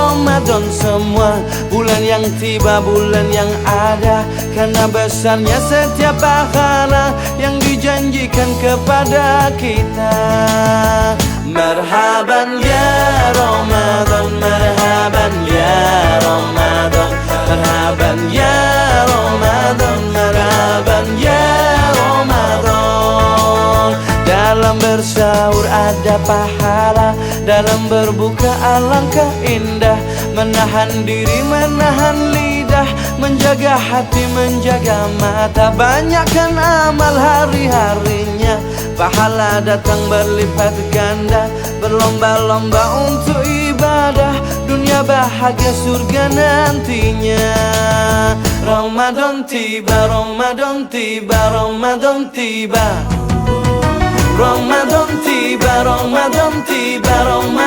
Ramadan semua. Bulan yang tiba, bulan yang ada, karena besarnya setiap pahala yang dijanjikan kepada kita. Marhaban ya Ramadan, marhaban ya Ramadan, marhaban ya Ramadan, marhaban ya Ramadan. Dalam bersahur ada pahala, dalam berbuka alangkah indah. Menahan diri, menahan lidah, menjaga hati, menjaga mata. Banyakkan amal hari-harinya, pahala datang berlipat ganda. Berlomba-lomba untuk ibadah, dunia bahagia surga nantinya. Ramadan tiba, Ramadan tiba, Ramadan tiba. Ramadan tiba, Ramadan tiba, Ramadan